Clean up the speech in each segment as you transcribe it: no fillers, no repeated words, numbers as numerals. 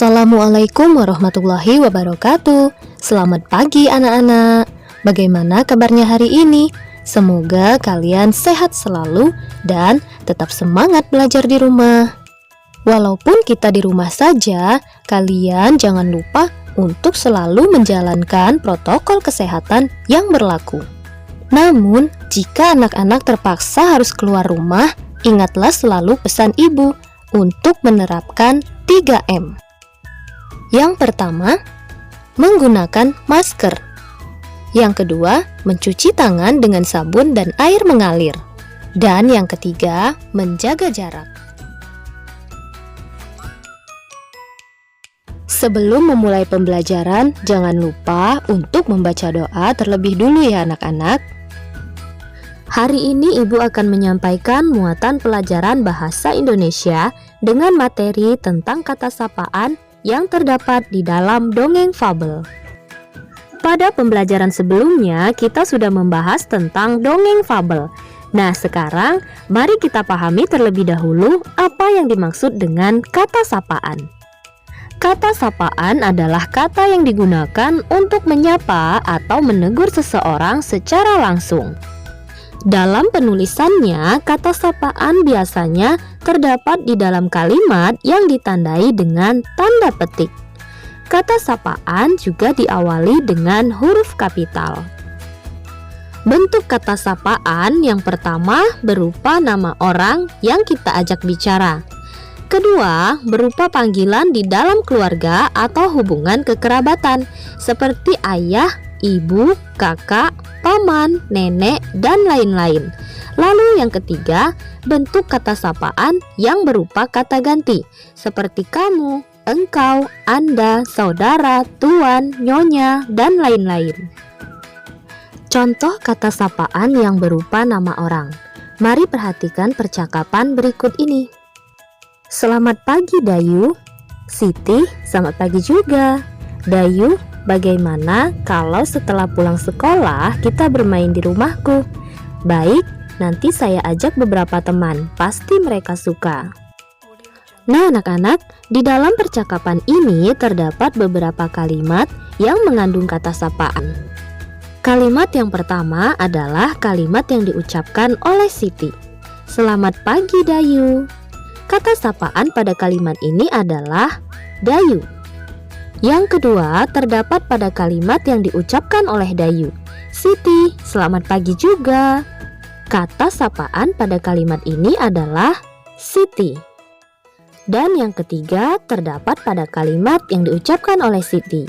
Assalamualaikum warahmatullahi wabarakatuh. Selamat pagi anak-anak. Bagaimana kabarnya hari ini? Semoga kalian sehat selalu dan tetap semangat belajar di rumah. Walaupun kita di rumah saja, kalian jangan lupa untuk selalu menjalankan protokol kesehatan yang berlaku. Namun, jika anak-anak terpaksa harus keluar rumah, ingatlah selalu pesan ibu untuk menerapkan 3M. Yang pertama, menggunakan masker. Yang kedua, mencuci tangan dengan sabun dan air mengalir. Dan yang ketiga, menjaga jarak. Sebelum memulai pembelajaran, jangan lupa untuk membaca doa terlebih dulu ya anak-anak. Hari ini Ibu akan menyampaikan muatan pelajaran bahasa Indonesia dengan materi tentang kata sapaan yang terdapat di dalam dongeng fabel. Pada pembelajaran sebelumnya, kita sudah membahas tentang dongeng fabel. Nah, sekarang mari kita pahami terlebih dahulu apa yang dimaksud dengan kata sapaan. Kata sapaan adalah kata yang digunakan untuk menyapa atau menegur seseorang secara langsung. Dalam penulisannya, kata sapaan biasanya terdapat di dalam kalimat yang ditandai dengan tanda petik. Kata sapaan juga diawali dengan huruf kapital. Bentuk kata sapaan yang pertama berupa nama orang yang kita ajak bicara. Kedua, berupa panggilan di dalam keluarga atau hubungan kekerabatan, seperti ayah, ibu, kakak, paman, nenek, dan lain-lain. Lalu yang ketiga, bentuk kata sapaan yang berupa kata ganti, seperti kamu, engkau, anda, saudara, tuan, nyonya, dan lain-lain. Contoh kata sapaan yang berupa nama orang. Mari perhatikan percakapan berikut ini. Selamat pagi Dayu. Siti, selamat pagi juga. Dayu, bagaimana kalau setelah pulang sekolah kita bermain di rumahku? Baik, nanti saya ajak beberapa teman, pasti mereka suka. Nah anak-anak, di dalam percakapan ini terdapat beberapa kalimat yang mengandung kata sapaan. Kalimat yang pertama adalah kalimat yang diucapkan oleh Siti. Selamat pagi Dayu. Kata sapaan pada kalimat ini adalah Dayu. Yang kedua terdapat pada kalimat yang diucapkan oleh Dayu. Siti, selamat pagi juga. Kata sapaan pada kalimat ini adalah Siti. Dan yang ketiga terdapat pada kalimat yang diucapkan oleh Siti.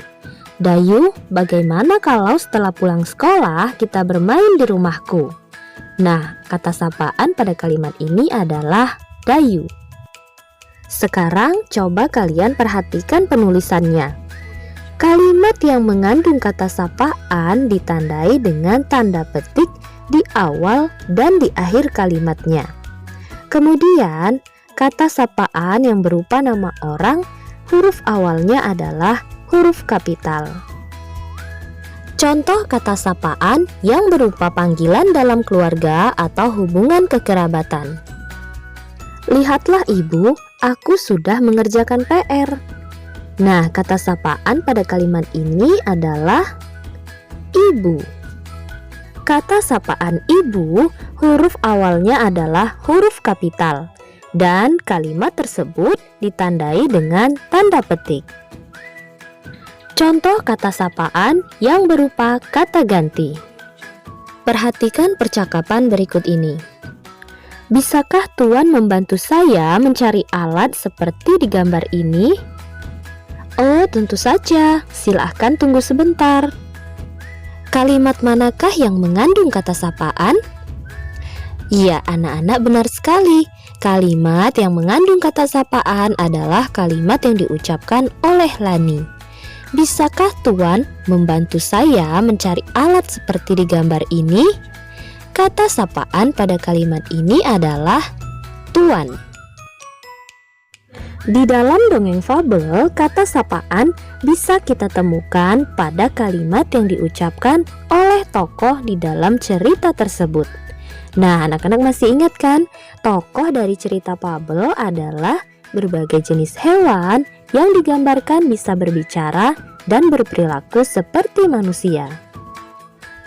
Dayu, bagaimana kalau setelah pulang sekolah kita bermain di rumahku? Nah, kata sapaan pada kalimat ini adalah Dayu. Sekarang coba kalian perhatikan penulisannya. Kalimat yang mengandung kata sapaan ditandai dengan tanda petik di awal dan di akhir kalimatnya. Kemudian, kata sapaan yang berupa nama orang, huruf awalnya adalah huruf kapital. Contoh kata sapaan yang berupa panggilan dalam keluarga atau hubungan kekerabatan. Lihatlah ibu, aku sudah mengerjakan PR. Nah, kata sapaan pada kalimat ini adalah ibu. Kata sapaan ibu, huruf awalnya adalah huruf kapital dan kalimat tersebut ditandai dengan tanda petik. Contoh kata sapaan yang berupa kata ganti. Perhatikan percakapan berikut ini. Bisakah Tuan membantu saya mencari alat seperti di gambar ini? Oh, tentu saja. Silahkan tunggu sebentar. Kalimat manakah yang mengandung kata sapaan? Iya, anak-anak benar sekali. Kalimat yang mengandung kata sapaan adalah kalimat yang diucapkan oleh Lani. Bisakah Tuan membantu saya mencari alat seperti di gambar ini? Kata sapaan pada kalimat ini adalah Tuan. Di dalam dongeng fabel, kata sapaan bisa kita temukan pada kalimat yang diucapkan oleh tokoh di dalam cerita tersebut. Nah, anak-anak masih ingat kan? Tokoh dari cerita fabel adalah berbagai jenis hewan yang digambarkan bisa berbicara dan berperilaku seperti manusia.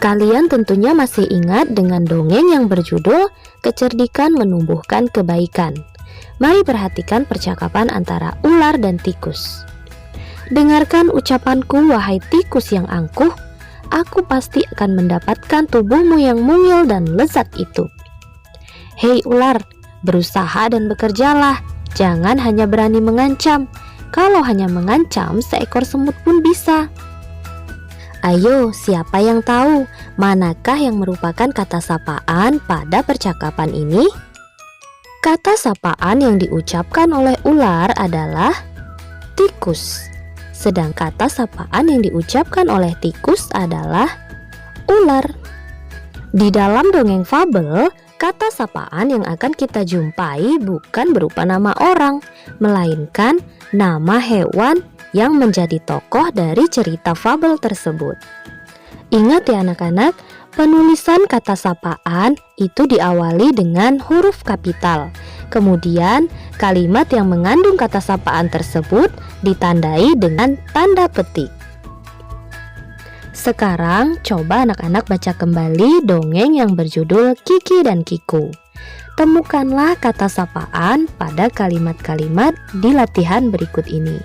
Kalian tentunya masih ingat dengan dongeng yang berjudul Kecerdikan Menumbuhkan Kebaikan. Mari perhatikan percakapan antara ular dan tikus. Dengarkan ucapanku, wahai tikus yang angkuh, aku pasti akan mendapatkan tubuhmu yang mungil dan lezat itu. Hei ular, berusaha dan bekerjalah, jangan hanya berani mengancam. Kalau hanya mengancam, seekor semut pun bisa. Ayo, siapa yang tahu manakah yang merupakan kata sapaan pada percakapan ini? Kata sapaan yang diucapkan oleh ular adalah tikus. Sedang kata sapaan yang diucapkan oleh tikus adalah ular. Di dalam dongeng fabel, kata sapaan yang akan kita jumpai bukan berupa nama orang, melainkan nama hewan yang menjadi tokoh dari cerita fabel tersebut. Ingat ya anak-anak, penulisan kata sapaan itu diawali dengan huruf kapital. Kemudian, kalimat yang mengandung kata sapaan tersebut ditandai dengan tanda petik. Sekarang, coba anak-anak baca kembali dongeng yang berjudul Kiki dan Kiku. Temukanlah kata sapaan pada kalimat-kalimat di latihan berikut ini.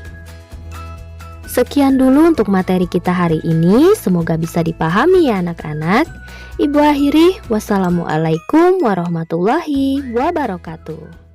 Sekian dulu untuk materi kita hari ini, semoga bisa dipahami ya anak-anak. Ibu akhiri, wassalamualaikum warahmatullahi wabarakatuh.